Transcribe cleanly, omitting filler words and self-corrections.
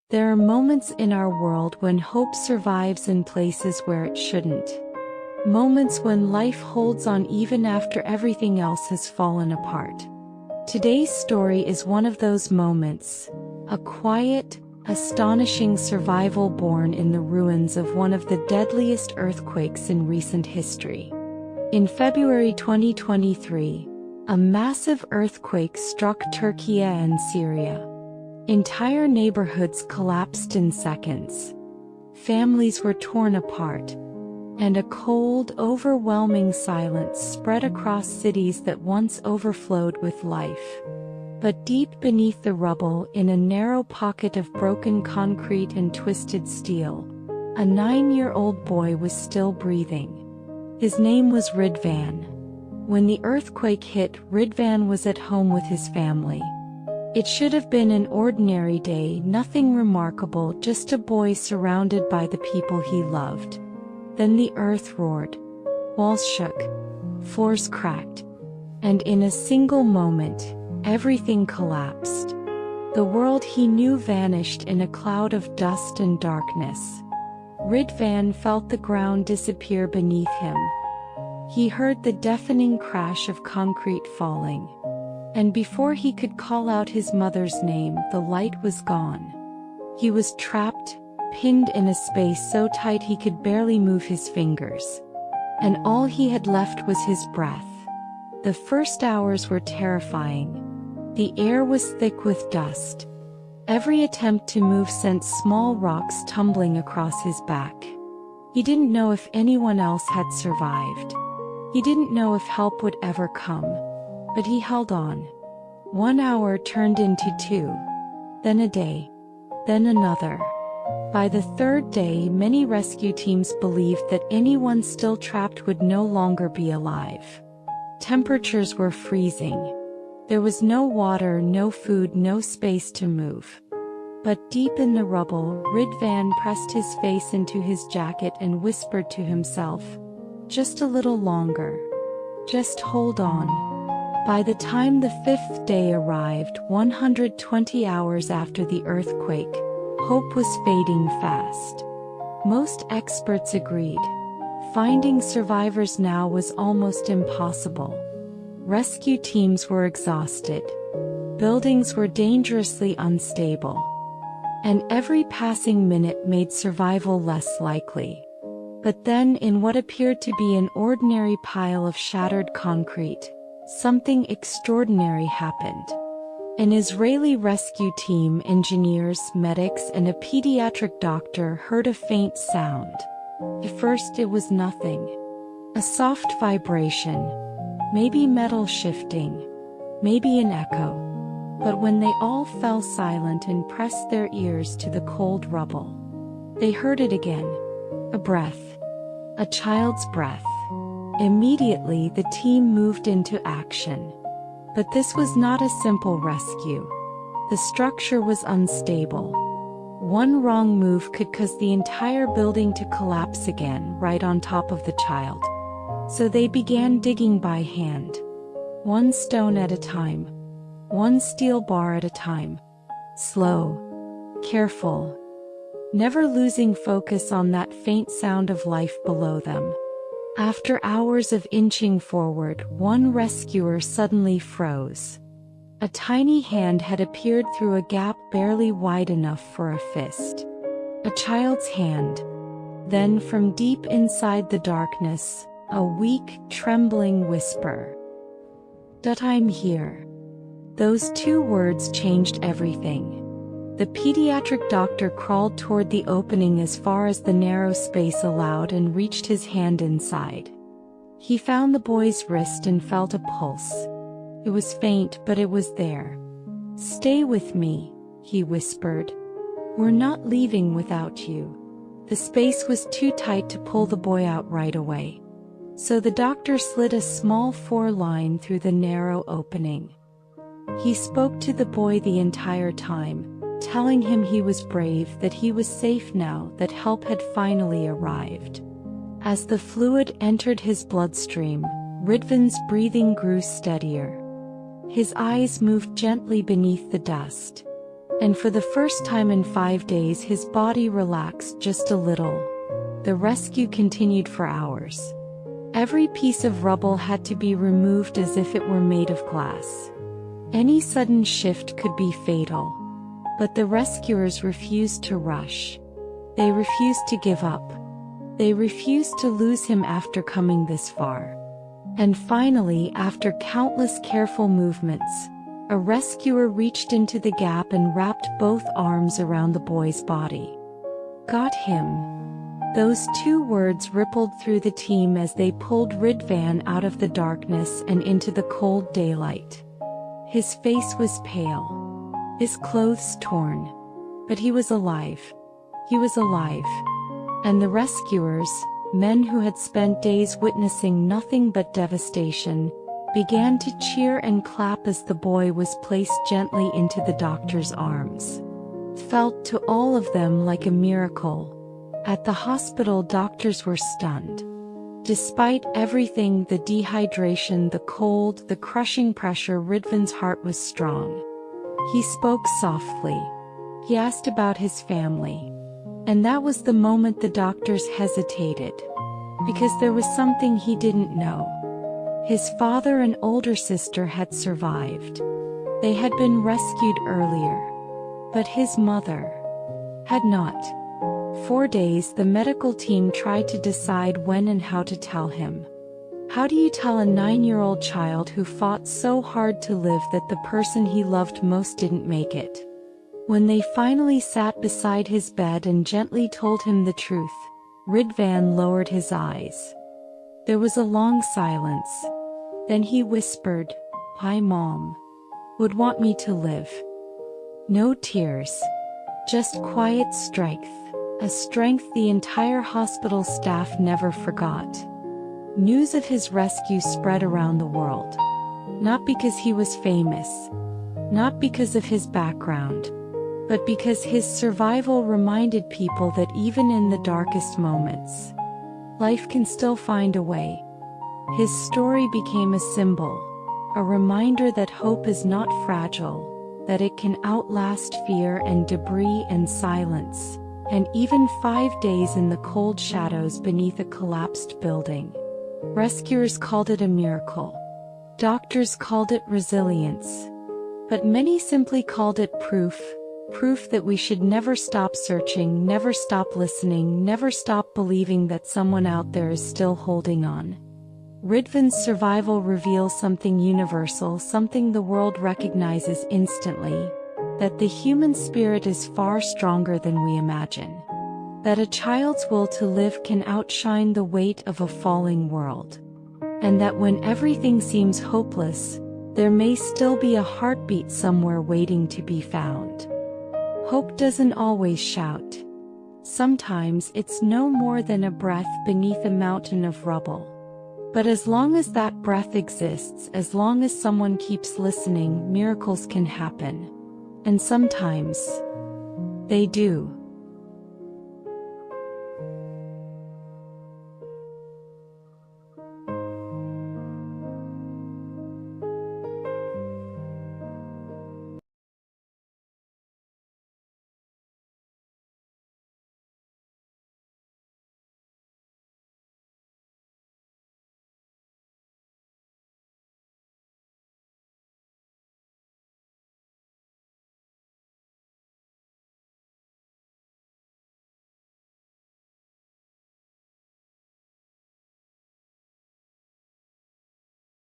There are moments in our world when hope survives in places where it shouldn't. Moments when life holds on even after everything else has fallen apart. Today's story is one of those moments, a quiet, astonishing survival born in the ruins of one of the deadliest earthquakes in recent history. In February 2023, a massive earthquake struck Türkiye and Syria. Entire neighborhoods collapsed in seconds. Families were torn apart, and a cold, overwhelming silence spread across cities that once overflowed with life. But deep beneath the rubble, in a narrow pocket of broken concrete and twisted steel, a 9-year-old boy was still breathing. His name was Ridvan. When the earthquake hit, Ridvan was at home with his family. It should have been an ordinary day, nothing remarkable, just a boy surrounded by the people he loved. Then the earth roared. Walls shook. Floors cracked. And in a single moment, everything collapsed. The world he knew vanished in a cloud of dust and darkness. Ridvan felt the ground disappear beneath him. He heard the deafening crash of concrete falling. And before he could call out his mother's name, the light was gone. He was trapped, pinned in a space so tight he could barely move his fingers. And all he had left was his breath. The first hours were terrifying. The air was thick with dust. Every attempt to move sent small rocks tumbling across his back. He didn't know if anyone else had survived. He didn't know if help would ever come. But he held on. 1 hour turned into 2. Then a day. Then another. By the third day, many rescue teams believed that anyone still trapped would no longer be alive. Temperatures were freezing. There was no water, no food, no space to move. But deep in the rubble, Ridvan pressed his face into his jacket and whispered to himself, "Just a little longer. Just hold on." By the time the 5th day arrived, 120 hours after the earthquake, hope was fading fast. Most experts agreed. Finding survivors now was almost impossible. Rescue teams were exhausted. Buildings were dangerously unstable. And every passing minute made survival less likely. But then, in what appeared to be an ordinary pile of shattered concrete, something extraordinary happened. An Israeli rescue team, engineers, medics, and a pediatric doctor heard a faint sound. At first it was nothing. A soft vibration. Maybe metal shifting. Maybe an echo. But when they all fell silent and pressed their ears to the cold rubble, they heard it again. A breath. A child's breath. Immediately the team moved into action. But this was not a simple rescue. The structure was unstable. One wrong move could cause the entire building to collapse again right on top of the child. So they began digging by hand. One stone at a time. One steel bar at a time. Slow. Careful. Never losing focus on that faint sound of life below them. After hours of inching forward, one rescuer suddenly froze. A tiny hand had appeared through a gap barely wide enough for a fist. A child's hand. Then from deep inside the darkness, a weak, trembling whisper. "Dad, I'm here." Those 2 words changed everything. The pediatric doctor crawled toward the opening as far as the narrow space allowed and reached his hand inside. He found the boy's wrist and felt a pulse. It was faint, but it was there. "Stay with me," he whispered. "We're not leaving without you." The space was too tight to pull the boy out right away. So the doctor slid a small 4-line through the narrow opening. He spoke to the boy the entire time, telling him he was brave, that he was safe now, that help had finally arrived. As the fluid entered his bloodstream, Ridvan's breathing grew steadier. His eyes moved gently beneath the dust. And for the first time in 5 days his body relaxed just a little. The rescue continued for hours. Every piece of rubble had to be removed as if it were made of glass. Any sudden shift could be fatal. But the rescuers refused to rush. They refused to give up. They refused to lose him after coming this far. And finally, after countless careful movements, a rescuer reached into the gap and wrapped both arms around the boy's body. Got him. Those 2 words rippled through the team as they pulled Ridvan out of the darkness and into the cold daylight. His face was pale. His clothes torn. But he was alive. He was alive. And the rescuers, men who had spent days witnessing nothing but devastation, began to cheer and clap as the boy was placed gently into the doctor's arms. Felt to all of them like a miracle. At the hospital, doctors were stunned. Despite everything, the dehydration, the cold, the crushing pressure, Ridvan's heart was strong. He spoke softly. He asked about his family. And that was the moment the doctors hesitated. Because there was something he didn't know. His father and older sister had survived. They had been rescued earlier. But his mother had not. For days the medical team tried to decide when and how to tell him. How do you tell a 9-year-old child who fought so hard to live that the person he loved most didn't make it? When they finally sat beside his bed and gently told him the truth, Ridvan lowered his eyes. There was a long silence. Then he whispered, "My mom would want me to live." No tears. Just quiet strength. A strength the entire hospital staff never forgot. News of his rescue spread around the world. Not because he was famous. Not because of his background. But because his survival reminded people that even in the darkest moments, life can still find a way. His story became a symbol, a reminder that hope is not fragile, that it can outlast fear and debris and silence, and even 5 days in the cold shadows beneath a collapsed building. Rescuers called it a miracle. Doctors called it resilience. But many simply called it proof. Proof that we should never stop searching, never stop listening, never stop believing that someone out there is still holding on. Ridvan's survival reveals something universal, something the world recognizes instantly, that the human spirit is far stronger than we imagine. That a child's will to live can outshine the weight of a falling world. And that when everything seems hopeless, there may still be a heartbeat somewhere waiting to be found. Hope doesn't always shout. Sometimes it's no more than a breath beneath a mountain of rubble. But as long as that breath exists, as long as someone keeps listening, miracles can happen. And sometimes they do.